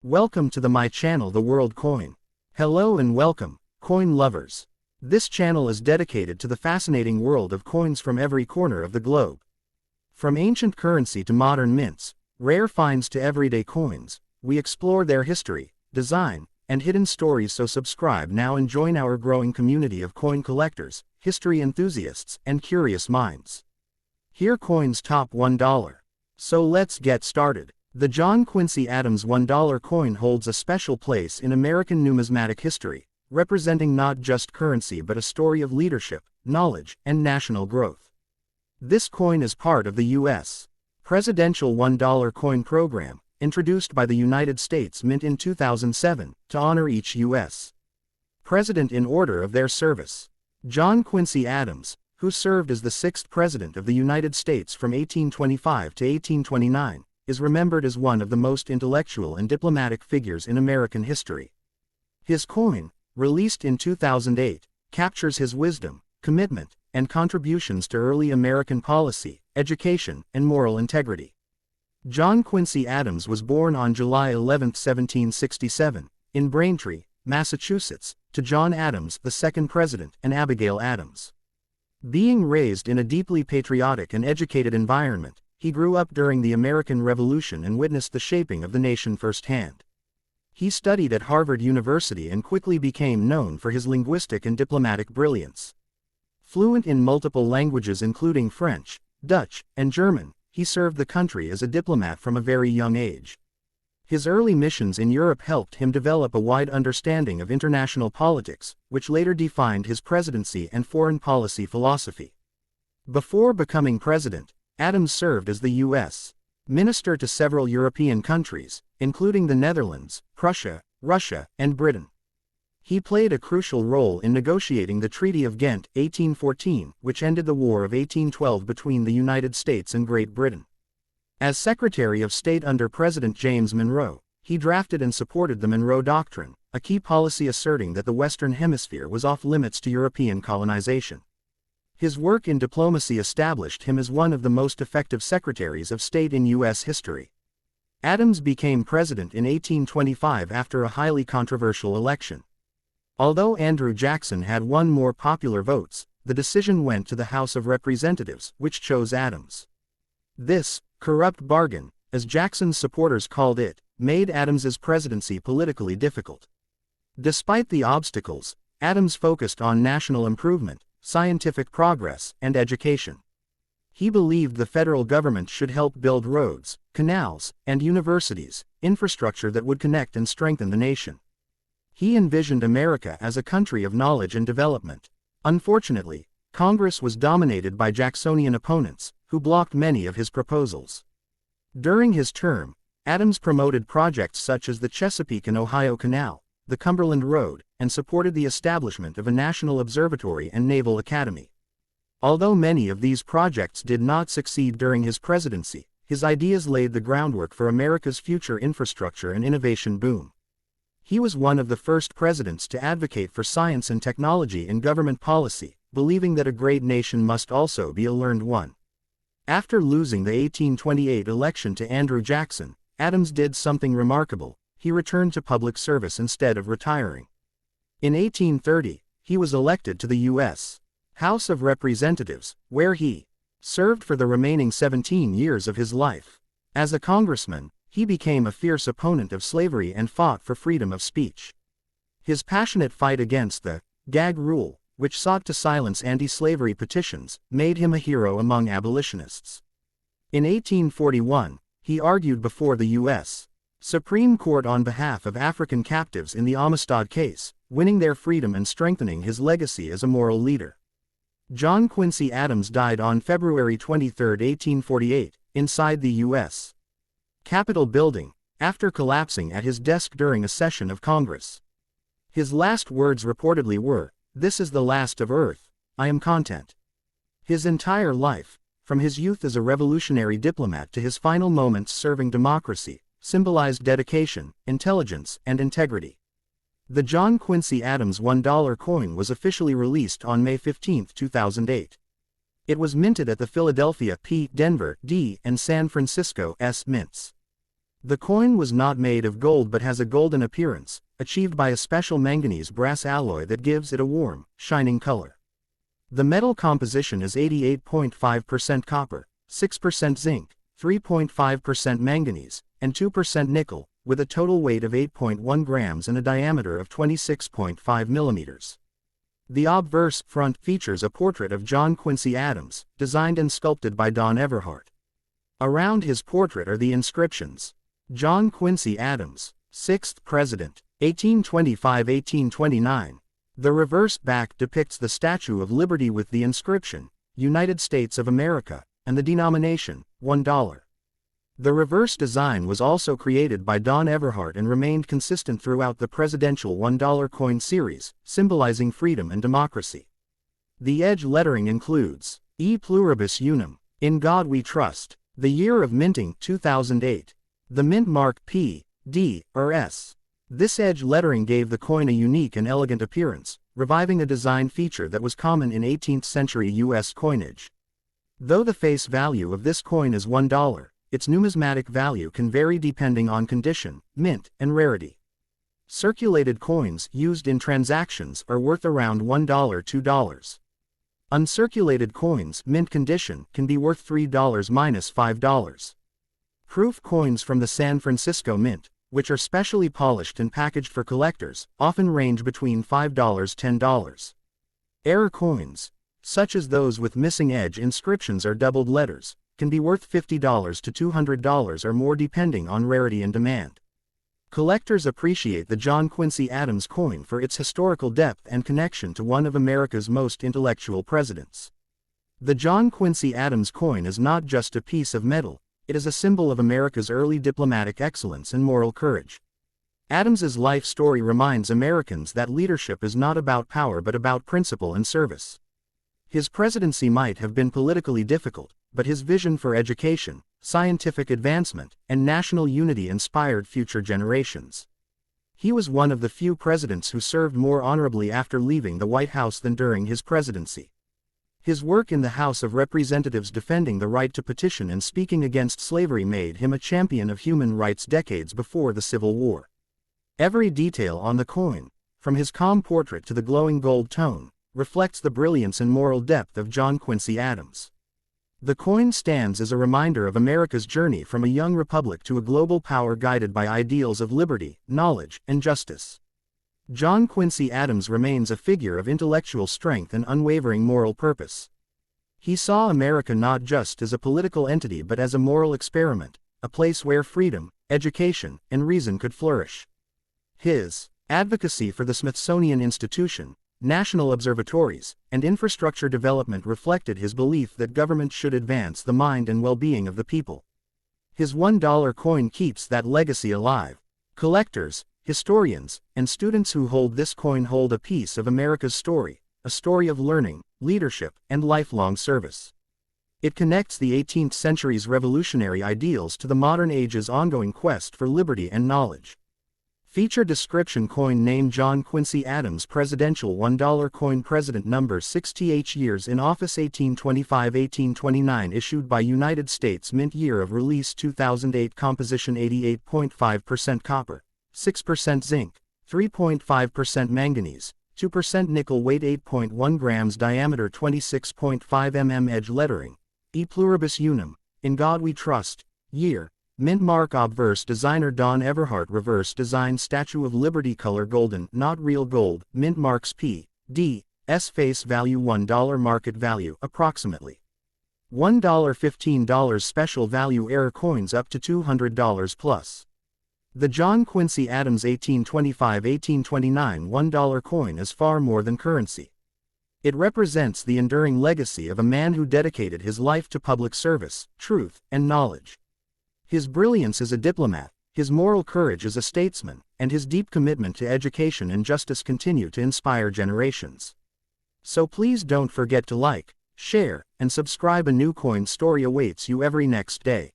Welcome to my channel, The World Coin. Hello and welcome, coin lovers. This channel is dedicated to the fascinating world of coins from every corner of the globe. From ancient currency to modern mints, rare finds to everyday coins, we explore their history, design, and hidden stories. So subscribe now and join our growing community of coin collectors, history enthusiasts, and curious minds. Here coins top $1. So let's get started. The John Quincy Adams $1 coin holds a special place in American numismatic history, representing not just currency but a story of leadership, knowledge, and national growth. This coin is part of the U.S. presidential $1 coin program, introduced by the United States Mint in 2007, to honor each U.S. president in order of their service. John Quincy Adams, who served as the sixth President of the United States from 1825 to 1829, is remembered as one of the most intellectual and diplomatic figures in American history. His coin, released in 2008, captures his wisdom, commitment, and contributions to early American policy, education, and moral integrity. John Quincy Adams was born on July 11, 1767, in Braintree, Massachusetts, to John Adams, the second president, and Abigail Adams. Being raised in a deeply patriotic and educated environment, he grew up during the American Revolution and witnessed the shaping of the nation firsthand. He studied at Harvard University and quickly became known for his linguistic and diplomatic brilliance. Fluent in multiple languages including French, Dutch, and German, he served the country as a diplomat from a very young age. His early missions in Europe helped him develop a wide understanding of international politics, which later defined his presidency and foreign policy philosophy. Before becoming president, Adams served as the U.S. minister to several European countries, including the Netherlands, Prussia, Russia, and Britain. He played a crucial role in negotiating the Treaty of Ghent, 1814, which ended the War of 1812 between the United States and Great Britain. As Secretary of State under President James Monroe, he drafted and supported the Monroe Doctrine, a key policy asserting that the Western Hemisphere was off limits to European colonization. His work in diplomacy established him as one of the most effective secretaries of state in U.S. history. Adams became president in 1825 after a highly controversial election. Although Andrew Jackson had won more popular votes, the decision went to the House of Representatives, which chose Adams. This corrupt bargain, as Jackson's supporters called it, made Adams's presidency politically difficult. Despite the obstacles, Adams focused on national improvement, scientific progress, and education. He believed the federal government should help build roads, canals, and universities, infrastructure that would connect and strengthen the nation. He envisioned America as a country of knowledge and development. Unfortunately, Congress was dominated by Jacksonian opponents, who blocked many of his proposals. During his term, Adams promoted projects such as the Chesapeake and Ohio Canal, the Cumberland Road, and supported the establishment of a national observatory and naval academy. Although many of these projects did not succeed during his presidency, his ideas laid the groundwork for America's future infrastructure and innovation boom. He was one of the first presidents to advocate for science and technology in government policy, believing that a great nation must also be a learned one. After losing the 1828 election to Andrew Jackson, Adams did something remarkable. He returned to public service instead of retiring. In 1830, he was elected to the U.S. House of Representatives, where he served for the remaining 17 years of his life. As a congressman, he became a fierce opponent of slavery and fought for freedom of speech. His passionate fight against the gag rule, which sought to silence anti-slavery petitions, made him a hero among abolitionists. In 1841, he argued before the U.S. Supreme Court on behalf of African captives in the Amistad case, winning their freedom and strengthening his legacy as a moral leader. John Quincy Adams died on February 23, 1848, inside the U.S. Capitol building, after collapsing at his desk during a session of Congress. His last words reportedly were, "This is the last of Earth, I am content." His entire life, from his youth as a revolutionary diplomat to his final moments serving democracy, symbolized dedication, intelligence, and integrity. The John Quincy Adams $1 coin was officially released on May 15, 2008. It was minted at the Philadelphia P. Denver D. and San Francisco S. mints. The coin was not made of gold but has a golden appearance, achieved by a special manganese-brass alloy that gives it a warm, shining color. The metal composition is 88.5% copper, 6% zinc, 3.5% manganese, and 2% nickel, with a total weight of 8.1 grams and a diameter of 26.5 millimeters. The obverse front features a portrait of John Quincy Adams, designed and sculpted by Don Everhart. Around his portrait are the inscriptions. John Quincy Adams, 6th President, 1825-1829. The reverse back depicts the Statue of Liberty with the inscription, United States of America, and the denomination, $1. The reverse design was also created by Don Everhart and remained consistent throughout the presidential $1 coin series, symbolizing freedom and democracy. The edge lettering includes, E pluribus unum, in God we trust, the year of minting, 2008. The mint mark P, D, or S. This edge lettering gave the coin a unique and elegant appearance, reviving a design feature that was common in 18th century U.S. coinage. Though the face value of this coin is $1, its numismatic value can vary depending on condition, mint, and rarity. Circulated coins used in transactions are worth around $1 $2. Uncirculated coins, mint condition, can be worth $3 minus $5. Proof coins from the San Francisco Mint, which are specially polished and packaged for collectors, often range between $5 $10. Error coins, such as those with missing edge inscriptions or doubled letters, can be worth $50 to $200 or more depending on rarity and demand. Collectors appreciate the John Quincy Adams coin for its historical depth and connection to one of America's most influential presidents. The John Quincy Adams coin is not just a piece of metal, it is a symbol of America's early diplomatic excellence and moral courage. Adams's life story reminds Americans that leadership is not about power but about principle and service. His presidency might have been politically difficult, but his vision for education, scientific advancement, and national unity inspired future generations. He was one of the few presidents who served more honorably after leaving the White House than during his presidency. His work in the House of Representatives defending the right to petition and speaking against slavery made him a champion of human rights decades before the Civil War. Every detail on the coin, from his calm portrait to the glowing gold tone, reflects the brilliance and moral depth of John Quincy Adams. The coin stands as a reminder of America's journey from a young republic to a global power guided by ideals of liberty, knowledge, and justice. John Quincy Adams remains a figure of intellectual strength and unwavering moral purpose. He saw America not just as a political entity but as a moral experiment, a place where freedom, education, and reason could flourish. His advocacy for the Smithsonian Institution, national observatories, and infrastructure development reflected his belief that government should advance the mind and well-being of the people. His $1 coin keeps that legacy alive. Collectors, historians, and students who hold this coin hold a piece of America's story, a story of learning, leadership, and lifelong service. It connects the 18th century's revolutionary ideals to the modern age's ongoing quest for liberty and knowledge. Feature description: coin name John Quincy Adams, presidential $1 coin, president number 6th years in office 1825-1829, issued by United States Mint, year of release 2008, composition 88.5% copper, 6% zinc, 3.5% manganese, 2% nickel, weight 8.1 grams, diameter 26.5 mm, edge lettering, E pluribus unum, in God we trust, year, mint mark obverse, designer Don Everhart, reverse design Statue of Liberty, color golden, not real gold, mint marks P, D, S, face value $1, market value approximately $1 $15, special value error coins up to $200 plus. The John Quincy Adams 1825-1829 $1 coin is far more than currency. It represents the enduring legacy of a man who dedicated his life to public service, truth, and knowledge. His brilliance as a diplomat, his moral courage as a statesman, and his deep commitment to education and justice continue to inspire generations. So please don't forget to like, share, and subscribe. A new coin story awaits you every next day.